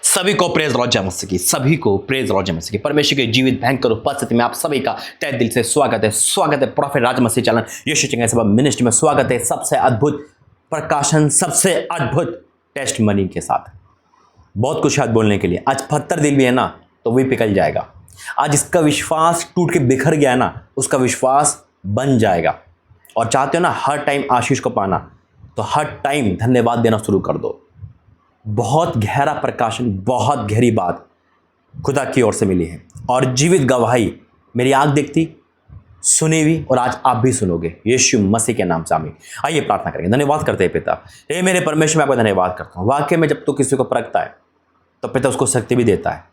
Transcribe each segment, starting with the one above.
सभी को praise Lord जय मसीह की, सभी को प्रेज लॉर्ड जय मसीह की। परमेश्वर के जीवित भयंकर उपस्थिति में आप सभी का तहे दिल से स्वागत है। स्वागत है प्रॉफेट राज मसीह चैनल यीशु चंगाई सभा मिनिस्ट्री में। स्वागत है सबसे अद्भुत प्रकाशन, सबसे अद्भुत टेस्ट मनी के साथ। बहुत कुछ आज बोलने के लिए। आज पत्थर दिल भी है ना तो वही पिघल जाएगा। आज इसका विश्वास टूट के बिखर गया है ना, उसका विश्वास बन जाएगा। और चाहते हो ना हर टाइम आशीष को पाना, तो हर टाइम धन्यवाद देना शुरू कर दो। बहुत गहरा प्रकाशन, बहुत गहरी बात खुदा की ओर से मिली है और जीवित गवाही मेरी आंख देखती, सुनी हुई, और आज आप भी सुनोगे यीशु मसीह के नाम से। आमीन। आइए प्रार्थना करेंगे। धन्यवाद करते हैं पिता। हे मेरे परमेश्वर, मैं आपका धन्यवाद करता हूँ। वाक्य में जब तो किसी को परखता है तो पिता उसको शक्ति भी देता है।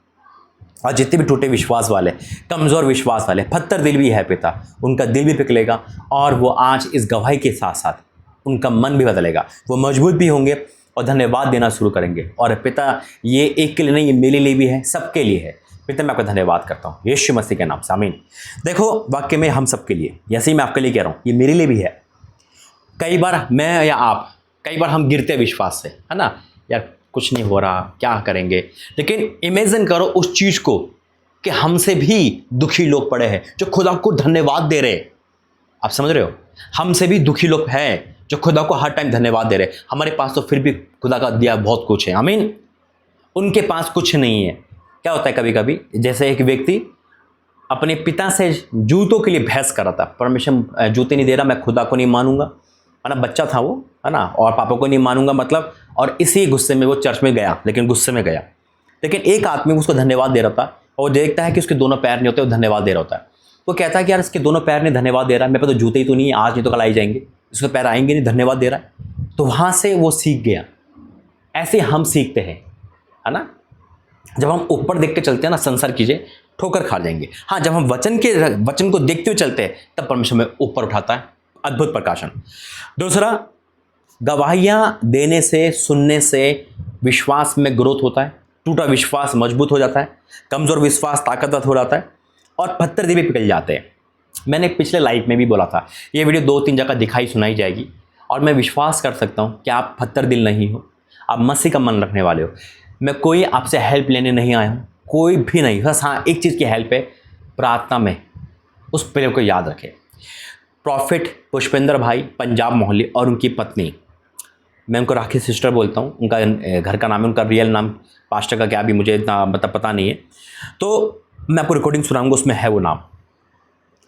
और जितने भी टूटे विश्वास वाले, कमज़ोर विश्वास वाले, पत्थर दिल भी है पिता, उनका दिल भी पिघलेगा और वो आज इस गवाही के साथ साथ उनका मन भी बदलेगा। वो मजबूत भी होंगे और धन्यवाद देना शुरू करेंगे। और पिता ये एक के लिए नहीं, ये मेरे लिए भी है, सबके लिए है। पिता मैं आपका धन्यवाद करता हूँ यीशु मसीह के नाम से। आमीन। देखो वाक्य में हम सबके लिए, जैसे ही मैं आपके लिए कह रहा हूँ, ये मेरे लिए भी है। कई बार मैं या आप, कई बार हम गिरते विश्वास से, है ना, यार कुछ नहीं हो रहा, क्या करेंगे। लेकिन इमेजिन करो उस चीज़ को कि हमसे भी दुखी लोग पड़े हैं जो खुदा को धन्यवाद दे रहे। आप समझ रहे हो, हमसे भी दुखी लोग हैं जो खुदा को हर टाइम धन्यवाद दे रहे। हमारे पास तो फिर भी खुदा का दिया बहुत कुछ है। आमीन। उनके पास कुछ नहीं है। क्या होता है कभी कभी, जैसे एक व्यक्ति अपने पिता से जूतों के लिए बहस कर रहा था। परमिशन जूते नहीं दे रहा, मैं खुदा को नहीं मानूंगा, है ना, बच्चा था वो, है ना, और पापा को नहीं मानूंगा मतलब। और इसी गुस्से में वो चर्च में गया, लेकिन गुस्से में गया। लेकिन एक आदमी उसको धन्यवाद दे रहा था और देखता है कि उसके दोनों पैर नहीं होते, वो धन्यवाद दे रहा होता है। वो कहता है कि यार इसके दोनों पैर नहीं, धन्यवाद दे रहा है, मेरे पास तो जूते ही तो नहीं है, आज नहीं तो कल आई जाएंगे, इसके पैर आएंगे नहीं, धन्यवाद दे रहा है। तो वहाँ से वो सीख गया। ऐसे हम सीखते हैं, है ना। जब हम ऊपर देख के चलते हैं ना, संसार कीजिए, ठोकर खा जाएंगे। हाँ, जब हम वचन को देखते हुए चलते हैं, तब परमेश्वर में ऊपर उठाता है। अद्भुत प्रकाशन। दूसरा, गवाहियाँ देने से, सुनने से विश्वास में ग्रोथ होता है। टूटा विश्वास मजबूत हो जाता है, कमज़ोर विश्वास ताकतवर हो जाता है और पत्थर भी पिघल जाते हैं। मैंने पिछले लाइव में भी बोला था, ये वीडियो 2-3 जगह दिखाई सुनाई जाएगी। और मैं विश्वास कर सकता हूँ कि आप पत्थर दिल नहीं हो, आप मसीह का मन रखने वाले हो। मैं कोई आपसे हेल्प लेने नहीं आया हूँ, कोई भी नहीं। बस हाँ, एक चीज़ की हेल्प है, प्रार्थना में उस प्रेम को याद रखें। प्रॉफिट पुष्पेंद्र भाई पंजाब मोहल्ले और उनकी पत्नी, मैं उनको राखी सिस्टर बोलता हूँ, उनका घर का नाम है, उनका रियल नाम पास्टर का क्या भी मुझे इतना मतलब पता नहीं है। तो मैं आपको रिकॉर्डिंग सुनाऊंगा, उसमें है वो नाम।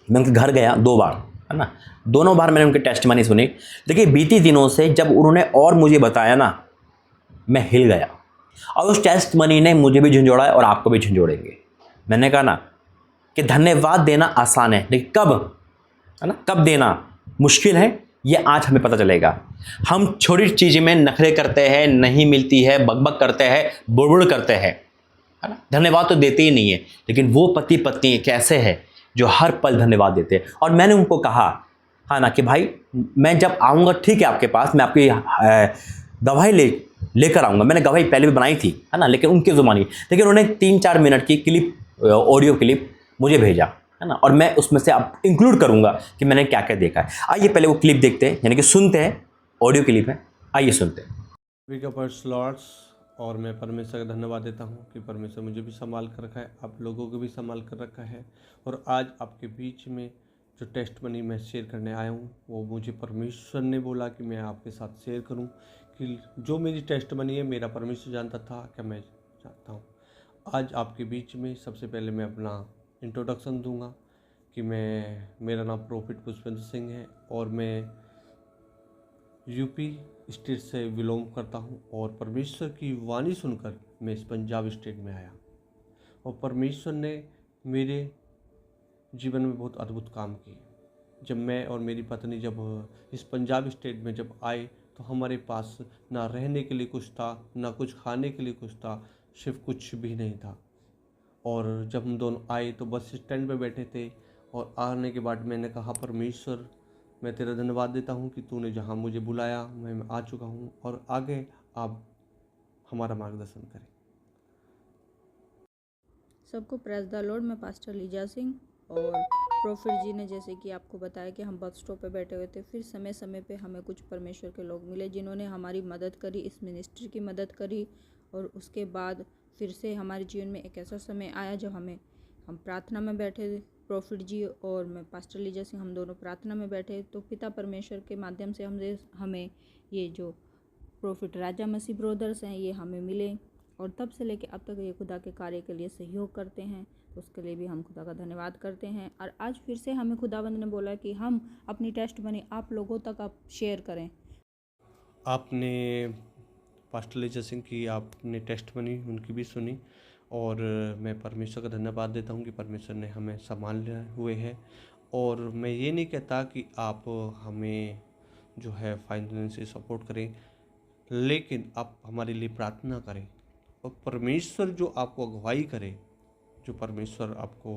मैं उनके घर गया 2 बार, है ना, दोनों बार मैंने उनकी टेस्टमनी सुनी। देखिए बीती दिनों से जब उन्होंने और मुझे बताया ना, मैं हिल गया। और उस टेस्टमनी ने मुझे भी झंझोड़ा है और आपको भी झंझोड़ेंगे। मैंने कहा ना कि धन्यवाद देना आसान है, लेकिन कब, है ना, कब देना मुश्किल है, ये आज हमें पता चलेगा। हम छोटी चीज़ में नखरे करते हैं, नहीं मिलती है, बकबक करते हैं, बुड़बुड़ करते हैं, है ना, धन्यवाद तो देते ही नहीं है। लेकिन वो पति पत्नी कैसे है जो हर पल धन्यवाद देते हैं। और मैंने उनको कहा, हाँ ना, कि भाई मैं जब आऊँगा ठीक है आपके पास, मैं आपकी गवाही लेकर आऊँगा। मैंने गवाही पहले भी बनाई थी, है ना, लेकिन उनकी ज़ुबानी। लेकिन उन्होंने 3-4 मिनट की क्लिप, ऑडियो क्लिप मुझे भेजा, है ना, और मैं उसमें से अब इंक्लूड करूँगा कि मैंने क्या क्या देखा है। आइए पहले वो क्लिप देखते हैं, यानी कि सुनते हैं। ऑडियो क्लिप है, आइए सुनते हैं। लॉर्ड्स, और मैं परमेश्वर का धन्यवाद देता हूँ कि परमेश्वर मुझे भी संभाल कर रखा है, आप लोगों को भी संभाल कर रखा है। और आज आपके बीच में जो टेस्ट मनी मैं शेयर करने आया हूँ, वो मुझे परमेश्वर ने बोला कि मैं आपके साथ शेयर करूँ। कि जो मेरी टेस्ट मनी है, मेरा परमेश्वर जानता था क्या मैं जानता हूँ। आज आपके बीच में सबसे पहले मैं अपना इंट्रोडक्शन दूंगा कि मेरा नाम प्रॉफिट पुष्पेंद्र सिंह है और मैं यूपी स्टेट से बिलोंग करता हूं। और परमेश्वर की वाणी सुनकर मैं इस पंजाब स्टेट में आया और परमेश्वर ने मेरे जीवन में बहुत अद्भुत काम किए। जब मैं और मेरी पत्नी जब इस पंजाब स्टेट में जब आए, तो हमारे पास ना रहने के लिए कुछ था, ना कुछ खाने के लिए कुछ था, सिर्फ कुछ भी नहीं था। और जब हम दोनों आए तो बस स्टैंड पे बैठे थे। और आने के बाद मैंने कहा, परमेश्वर मैं तेरा धन्यवाद देता हूँ कि तूने जहाँ मुझे बुलाया मैं आ चुका हूँ, और आगे आप हमारा मार्गदर्शन करें। सबको प्रेस द लॉर्ड। मैं पास्टर लीजा सिंह। और प्रोफिट जी ने जैसे कि आपको बताया कि हम बस स्टॉप पे बैठे हुए थे, फिर समय समय पे हमें कुछ परमेश्वर के लोग मिले जिन्होंने हमारी मदद करी, इस मिनिस्ट्री की मदद करी। और उसके बाद फिर से हमारे जीवन में एक ऐसा समय आया जब हम प्रार्थना में बैठे, प्रॉफिट जी और मैं पास्टर लीजा सिंह, हम दोनों प्रार्थना में बैठे, तो पिता परमेश्वर के माध्यम से हमें ये जो प्रॉफिट राजा मसीह ब्रदर्स हैं ये हमें मिले, और तब से लेके अब तक ये खुदा के कार्य के लिए सहयोग करते हैं। तो उसके लिए भी हम खुदा का धन्यवाद करते हैं। और आज फिर से हमें खुदावंद ने बोला कि हम अपनी टेस्टमनी आप लोगों तक आप शेयर करें। आपने पास्टर लीजा सिंह की आपने टेस्टमनी उनकी भी सुनी, और मैं परमेश्वर का धन्यवाद देता हूँ कि परमेश्वर ने हमें संभाले हुए है। और मैं ये नहीं कहता कि आप हमें जो है फाइनेंशियल सपोर्ट करें, लेकिन आप हमारे लिए प्रार्थना करें, और परमेश्वर जो आपको अगुवाई करे, जो परमेश्वर आपको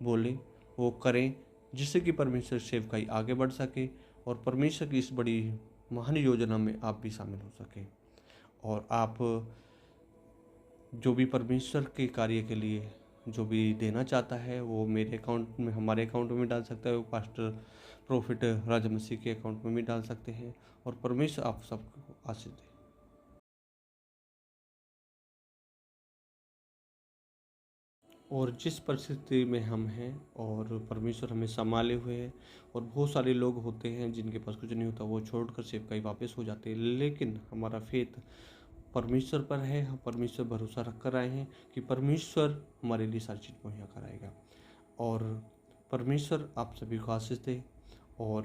बोले वो करें, जिससे कि परमेश्वर सेवकाई आगे बढ़ सके और परमेश्वर की इस बड़ी महान योजना में आप भी शामिल हो सकें। और आप जो भी परमेश्वर के कार्य के लिए जो भी देना चाहता है वो मेरे अकाउंट में, हमारे अकाउंट में डाल सकता है, वो पास्टर प्रॉफिट राजा मसीह के अकाउंट में भी डाल सकते हैं। और परमेश्वर आप सबको आशीष दे। और जिस परिस्थिति में हम हैं और परमेश्वर हमें संभाले हुए है, और बहुत सारे लोग होते हैं जिनके पास कुछ नहीं होता, वो छोड़कर सेवकाई वापस हो जाते हैं, लेकिन हमारा फेथ परमेश्वर पर है। हम परमेश्वर भरोसा रख कर आए हैं कि परमेश्वर हमारे लिए सारी चीज़ मुहैया कराएगा। और परमेश्वर आप सभी को आशीष दे, और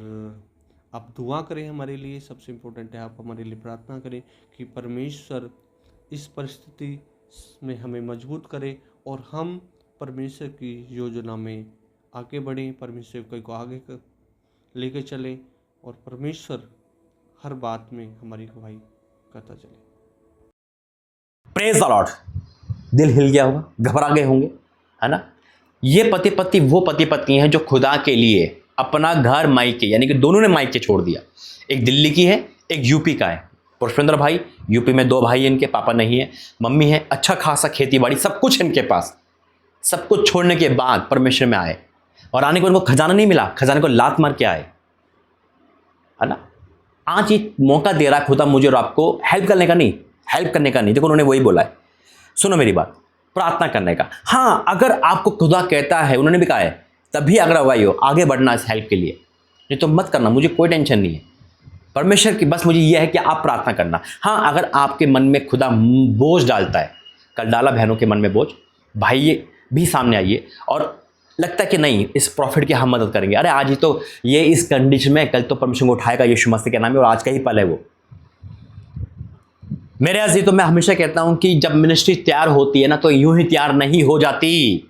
आप दुआ करें हमारे लिए। सबसे इम्पोर्टेंट है आप हमारे लिए प्रार्थना करें कि परमेश्वर इस परिस्थिति में हमें मजबूत करे और हम परमेश्वर की योजना में आगे बढ़ें, परमेश्वर को आगे लेके चलें, और परमेश्वर हर बात में हमारी अगुवाई करता चले। Praise the Lord. दिल हिल गया होगा, घबरा गए होंगे, है ना। ये पति पत्नी वो पति पत्नी हैं जो खुदा के लिए अपना घर मायके, यानी कि दोनों ने मायके छोड़ दिया। एक दिल्ली की है, एक यूपी का है। पुष्पेंद्र भाई यूपी में, 2 भाई इनके, पापा नहीं है, मम्मी है, अच्छा खासा खेती बाड़ी सब कुछ इनके पास। सब कुछ छोड़ने के बाद परमेश्वर में आए, और आने को उनको खजाना नहीं मिला, खजाने को लात मार के आए, है ना। आज ये मौका दे रहा है खुदा मुझे और आपको, हेल्प करने का नहीं, हेल्प करने का नहीं। देखो उन्होंने वही बोला है, सुनो मेरी बात, प्रार्थना करने का। हाँ, अगर आपको खुदा कहता है, उन्होंने भी कहा है, तभी अगर अगुवाई हो आगे बढ़ना इस हेल्प के लिए, नहीं तो मत करना, मुझे कोई टेंशन नहीं है। परमेश्वर की बस मुझे यह है कि आप प्रार्थना करना। हाँ, अगर आपके मन में खुदा बोझ डालता है, कल डाला बहनों के मन में बोझ, भाई भी सामने आइए, और लगता है कि नहीं इस प्रॉफिट की हम मदद करेंगे, अरे आज ही तो ये इस कंडीशन में, कल तो परमेश्वर को उठाएगा यीशु मसीह के नाम में, और आज का ही पल है वो। मेरे अजीज, तो मैं हमेशा कहता हूं कि जब मिनिस्ट्री तैयार होती है ना, तो यूं ही तैयार नहीं हो जाती।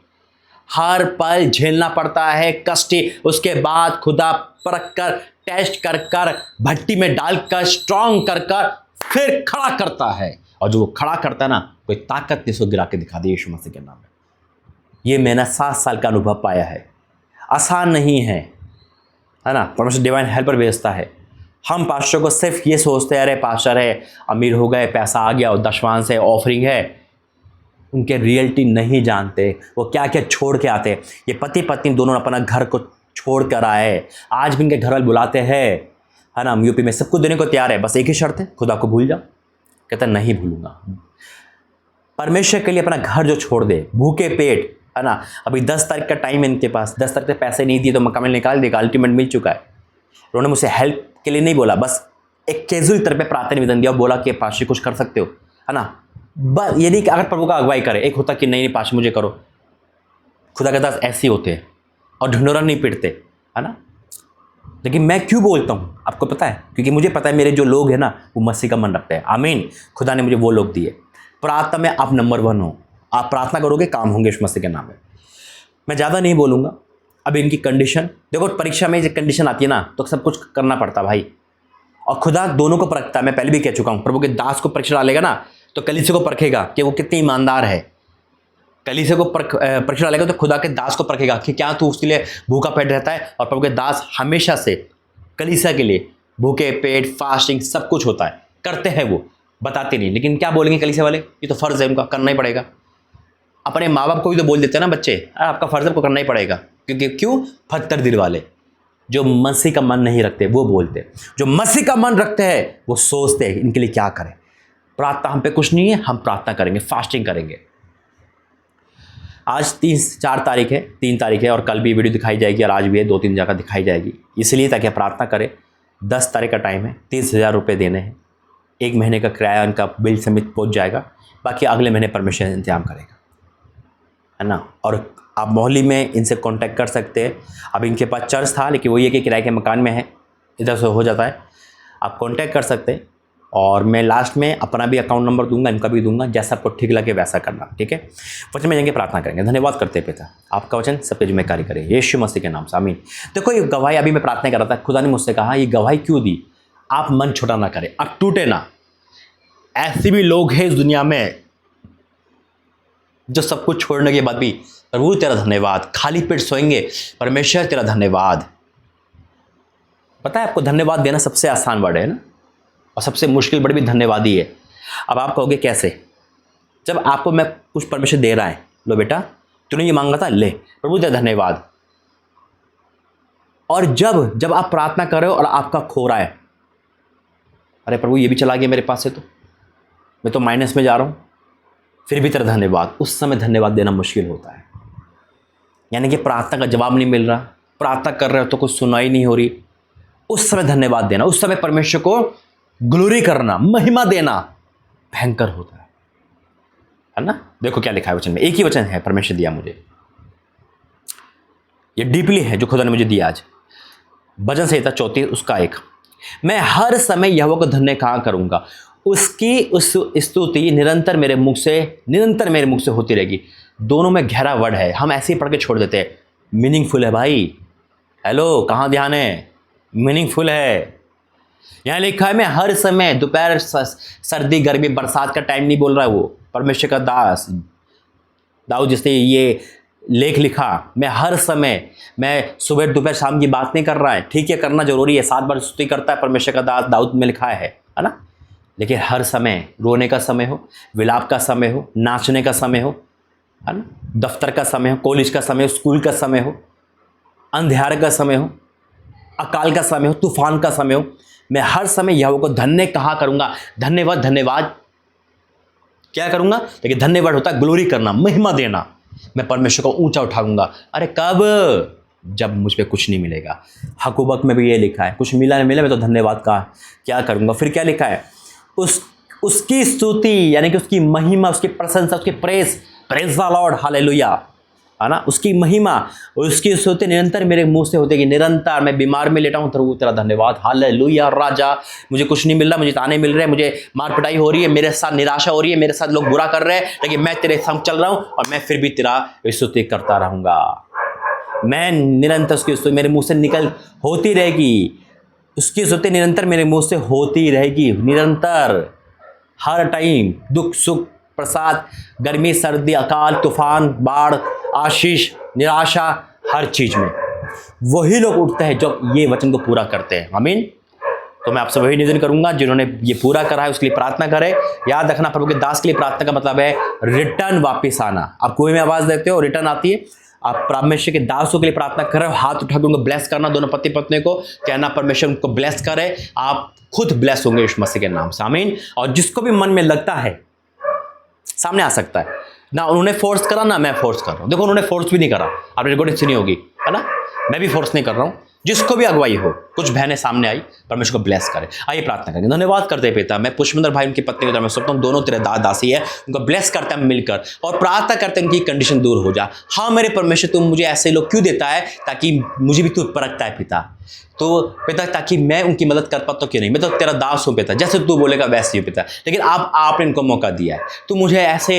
हर पल झेलना पड़ता है कष्ट, उसके बाद खुदा परख कर, टेस्ट कर कर, भट्टी में डालकर, स्ट्रांग कर कर फिर खड़ा करता है। और जो वो खड़ा करता है ना, कोई ताकत नहीं उसको गिरा के दिखा दी यीशु मसीह के नाम में। ये मैंने 7 साल का अनुभव पाया है। आसान नहीं है ना। परमेश्वर डिवाइन हेल्पर भेजता है। हम पास्टर को सिर्फ ये सोचते हैं, अरे पास्टर है, अमीर हो गए, पैसा आ गया, और दशवांश है, ऑफरिंग है। उनके रियलिटी नहीं जानते, वो क्या क्या छोड़ के आते हैं। ये पति पत्नी दोनों अपना घर को छोड़ कर आए, आज भी इनके घर वाले बुलाते हैं, है ना। हम यूपी में सब कुछ देने को तैयार है, बस एक ही शर्त है, खुदा को भूल जाओ। कहता नहीं भूलूंगा। परमेश्वर के लिए अपना घर जो छोड़ दे, भूखे पेट, है ना। अभी 10 तारीख का टाइम है इनके पास, 10 तारीख तक पैसे नहीं दिए तो मकान निकाल देगा, अल्टीमेट मिल चुका है। उन्होंने मुझसे हेल्प के लिए नहीं बोला, बस एक कैजुअल तरह पे प्रार्थना निवेदन दिया, बोला कि पास्टर कुछ कर सकते हो, है ना। बस ये नहीं कि अगर प्रभु का अगुवाई करे, एक होता कि नहीं पास्टर मुझे करो। खुदा के दास ऐसे होते हैं और ढिंढोरा नहीं पीटते, है ना। लेकिन मैं क्यों बोलता हूँ आपको पता है, क्योंकि मुझे पता है मेरे जो लोग हैं ना वो मसीह का मन रखते हैं। आमीन। खुदा ने मुझे वो लोग दिए। प्रार्थना में आप नंबर 1 हो, आप प्रार्थना करोगे काम होंगे इस मसीह के नाम में। मैं ज़्यादा नहीं बोलूँगा। अब इनकी कंडीशन देखो, परीक्षा में जो कंडीशन आती है ना तो सब कुछ करना पड़ता भाई, और खुदा दोनों को परखता है। मैं पहले भी कह चुका हूँ, प्रभु के दास को परीक्षा डालेगा ना तो कलीसिया को परखेगा कि वो कितनी ईमानदार है। कलीसिया को परीक्षा डालेगा तो खुदा के दास को परखेगा कि क्या तू उसके लिए भूखा पेट रहता है। और प्रभु के दास हमेशा से कलीसिया के लिए भूखे पेट, फास्टिंग सब कुछ होता है, करते हैं, वो बताते नहीं। लेकिन क्या बोलेंगे कलीसिया वाले, ये तो फ़र्ज़ है उनका, करना ही पड़ेगा। अपने माँ बाप को भी तो बोल देते हैं ना बच्चे, आपका फ़र्ज़ आपको करना ही पड़ेगा। क्योंकि क्यों? फत्तर दिल वाले जो मसीह का मन नहीं रखते वो बोलते, जो मसीह का मन रखते हैं वो सोचते हैं इनके लिए क्या करें। प्रार्थना हम पे कुछ नहीं है, हम प्रार्थना करेंगे, फास्टिंग करेंगे, आज 4 तारीख है, 3 तारीख है और कल भी वीडियो दिखाई जाएगी और आज भी है, 2-3 जगह दिखाई जाएगी, इसलिए ताकि आप प्रार्थना करें। 10 तारीख का टाइम है, 30,000 रुपये देने हैं, 1 महीने का किराया उनका बिल समेत पहुंच जाएगा, बाकी अगले महीने परमेश्वर इंतजाम करेगा, है ना। और आप मोहाली में इनसे कांटेक्ट कर सकते हैं। अब इनके पास चर्च था लेकिन वो ये कि किराए के मकान में है, इधर से हो जाता है, आप कांटेक्ट कर सकते हैं। और मैं लास्ट में अपना भी अकाउंट नंबर दूंगा, इनका भी दूंगा, जैसा आपको ठीक लगे वैसा करना, ठीक है। वचन में जाएंगे, प्रार्थना करेंगे। धन्यवाद करते हैं पिता, आपका वचन सबके जिम्मेदारी करे, यीशु मसीह के नाम से, आमीन। देखो ये गवाही, अभी मैं प्रार्थना कर रहा था, खुदा ने मुझसे कहा ये गवाही क्यों दी, आप मन छोटा ना करें, आप टूटे ना। ऐसे भी लोग हैं इस दुनिया में जो सब कुछ छोड़ने के बाद भी, प्रभु तेरा धन्यवाद, खाली पेट सोएंगे, परमेश्वर तेरा धन्यवाद। पता है आपको, धन्यवाद देना सबसे आसान वर्ड है ना, और सबसे मुश्किल वर्ड भी धन्यवाद ही है। अब आप कहोगे कैसे, जब आपको मैं कुछ परमेश्वर दे रहा है, लो बेटा तूने ये मांगा था, ले प्रभु तेरा धन्यवाद। और जब आप प्रार्थना कर रहे हो और आपका खो रहा है, अरे प्रभु ये भी चला गया मेरे पास से, तो मैं तो माइनस में जा रहा हूँ, फिर भी तेरा धन्यवाद, उस समय धन्यवाद देना मुश्किल होता है। यानी कि प्रार्थना का जवाब नहीं मिल रहा, प्रार्थना कर रहे हो तो कुछ सुनाई नहीं हो रही, उस समय धन्यवाद देना, उस समय परमेश्वर को ग्लोरी करना, महिमा देना भयंकर होता है ना। देखो क्या लिखा है वचन में, एक ही वचन है परमेश्वर दिया मुझे, ये डीपली है जो खुदा ने मुझे दिया आज। भजन संहिता 34 उसका 1, मैं हर समय यहोवा को धन्य कहा करूंगा, उसकी उस स्तुति निरंतर मेरे मुख से होती रहेगी। दोनों में गहरा वर्ड है, हम ऐसे ही पढ़ के छोड़ देते हैं। मीनिंगफुल है भाई, हेलो कहाँ ध्यान है, मीनिंगफुल है। यहाँ लिखा है मैं हर समय, दोपहर सर्दी गर्मी बरसात का टाइम नहीं बोल रहा है वो, परमेश्वर का दास दाऊद जिसने ये लेख लिखा, मैं हर समय, मैं सुबह दोपहर शाम की बात नहीं कर रहा है, ठीक है करना जरूरी है, 7 बार स्तुति करता है परमेश्वर का दास दाऊद में लिखा है ना। लेकिन हर समय, रोने का समय हो, विलाप का समय हो, नाचने का समय हो, है ना, दफ्तर का समय हो, कॉलेज का समय हो, स्कूल का समय हो, अंधेरे का समय हो, अकाल का समय हो, तूफान का समय हो, मैं हर समय यहोवा को धन्य कहा करूंगा। धन्यवाद क्या करूंगा, लेकिन धन्यवाद होता है ग्लोरी करना, महिमा देना, मैं परमेश्वर को ऊंचा उठाऊंगा। अरे कब, जब मुझ पे कुछ नहीं मिलेगा। हकूबक में भी ये लिखा है, कुछ मिला नहीं मिला मैं तो धन्यवाद का क्या करूंगा। फिर क्या लिखा है, उसकी स्तुति यानी कि उसकी महिमा, उसकी प्रशंसा, उसकी प्रेज द लॉर्ड, हालेलुया, है ना, उसकी महिमा, उसकी स्तुति निरंतर मेरे मुंह से होती है। निरंतर मैं बीमार में लेटा हूँ तो तेरा धन्यवाद, हालेलुया राजा, मुझे कुछ नहीं मिल रहा, मुझे ताने मिल रहे हैं, मुझे मार पिटाई हो रही है, मेरे साथ निराशा हो रही है, मेरे साथ लोग बुरा कर रहे हैं, लेकिन मैं तेरे संग चल रहा हूँ और मैं फिर भी तेरा स्तुति करता रहूँगा। मैं निरंतर उसकी स्तुति मेरे मुँह से निकल होती रहेगी, उसकी स्तुति निरंतर मेरे मुँह से होती रहेगी, निरंतर, हर टाइम, दुख सुख प्रसाद, गर्मी सर्दी, अकाल तूफान, बाढ़, आशीष, निराशा, हर चीज में वही लोग उठते हैं जो ये वचन को पूरा करते हैं, आमीन। तो मैं आपसे वही निवेदन करूंगा, जिन्होंने ये पूरा करा है उसके लिए प्रार्थना करें। याद रखना, प्रभु के दास के लिए प्रार्थना का मतलब है रिटर्न, वापिस आना। आप कोई में आवाज देते हो, रिटर्न आती है। आप परमेश्वर के दासों के लिए प्रार्थना कर रहे हो, हाथ उठा के उनको ब्लेस करना, दोनों पति पत्नी को कहना परमेश्वर उनको ब्लेस करे, आप खुद ब्लेस होंगे यीशु मसीह के नाम से, आमीन। और जिसको भी मन में लगता है सामने आ सकता है ना, उन्होंने फोर्स करा ना मैं फोर्स कर रहा हूं। देखो उन्होंने फोर्स भी नहीं करा, आपने रिकॉर्डिंग सुनी होगी, है ना, मैं भी फोर्स नहीं कर रहा हूं। जिसको भी अगुवाई हो, कुछ बहनें सामने आई, परमेश्वर को ब्लेस करे। आइए प्रार्थना करेंगे। धन्यवाद करते हैं पिता, मैं पुष्पेंद्र भाई उनकी पत्नी को मैं सोचता हूँ दोनों तेरे दासी है, उनको ब्लेस करते हैं मिलकर, और प्रार्थना करते हैं उनकी कंडीशन दूर हो जा। हाँ मेरे परमेश्वर, तुम मुझे ऐसे लोग क्यों देता है, ताकि मुझे भी तू परखता है पिता, तो पिता ताकि मैं उनकी मदद कर पाता, क्यों नहीं, मैं तो तेरा दास हूँ पिता, जैसे तू बोलेगा वैसे ही पिता। लेकिन आपने इनको मौका दिया है, तो मुझे ऐसे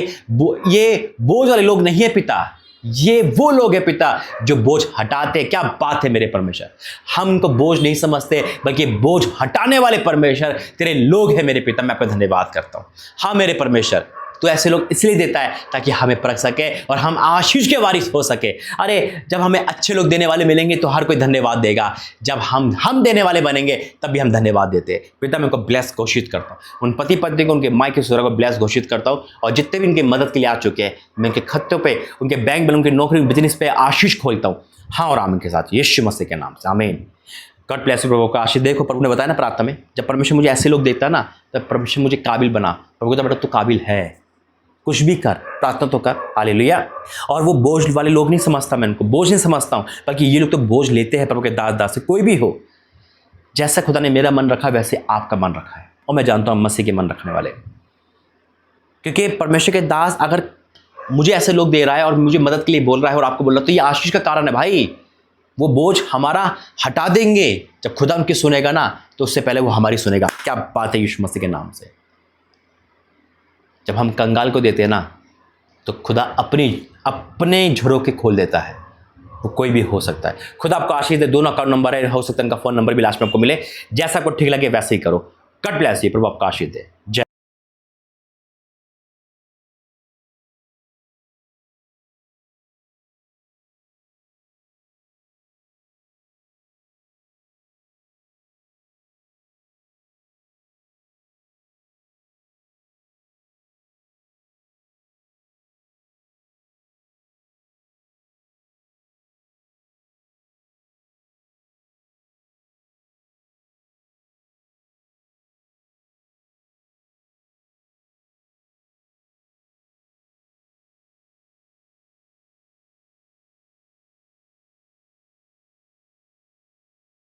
ये बोझ वाले लोग नहीं है पिता, ये वो लोग हैं पिता जो बोझ हटाते। क्या बात है मेरे परमेश्वर, हम उनको बोझ नहीं समझते बल्कि बोझ हटाने वाले परमेश्वर तेरे लोग हैं मेरे पिता। मैं आपका धन्यवाद करता हूँ। हाँ मेरे परमेश्वर, तो ऐसे लोग इसलिए देता है ताकि हमें परख सके और हम आशीष के वारिस हो सके। अरे जब हमें अच्छे लोग देने वाले मिलेंगे तो हर कोई धन्यवाद देगा, जब हम देने वाले बनेंगे तब भी हम धन्यवाद देते हैं। पिता मैं उनको ब्लेस घोषित करता हूँ, उन पति पत्नी को, उनके माँ के ससुर को ब्लेस घोषित करता हूँ, और जितने भी उनकी मदद के लिए आ चुके हैं मैं उनके खत्तों पे, उनके बैंक में, उनकी नौकरी बिजनेस पे आशीष खोलता हूँ। हाँ और आमीन के साथ, यीशु मसीह के नाम से आमीन। God bless you. प्रभु का आशीष। देखो प्रभु ने बताया ना प्रार्थना में, जब परमेश्वर मुझे ऐसे लोग देता है ना, तब परमेश्वर मुझे काबिल बना। प्रभु कहता बेटा तू काबिल है, कुछ भी कर, प्रार्थना तो कर। हालेलुया। और वो बोझ वाले लोग नहीं समझता, मैं उनको बोझ नहीं समझता हूँ, बल्कि ये लोग तो बोझ लेते हैं प्रभु के दास दास से, कोई भी हो। जैसा खुदा ने मेरा मन रखा वैसे आपका मन रखा है, और मैं जानता हूँ मसीह के मन रखने वाले, क्योंकि परमेश्वर के दास अगर मुझे ऐसे लोग दे रहा है और मुझे मदद के लिए बोल रहा है और आपको बोल रहा है, तो ये आशीष का कारण है भाई। वो बोझ हमारा हटा देंगे जब खुदा उनकी सुनेगा ना, तो उससे पहले वो हमारी सुनेगा। क्या बात है यीशु मसीह के नाम से। जब हम कंगाल को देते हैं ना, तो खुदा अपने झरोखे खोल देता है। वो कोई भी हो सकता है। खुदा आपको आशीष दे। दोनों अकाउंट नंबर है, हो सकता है इनका फोन नंबर भी लास्ट में आपको मिले। जैसा आपको ठीक लगे वैसे ही करो। God bless you. प्रभु आपको आशीष दे। जय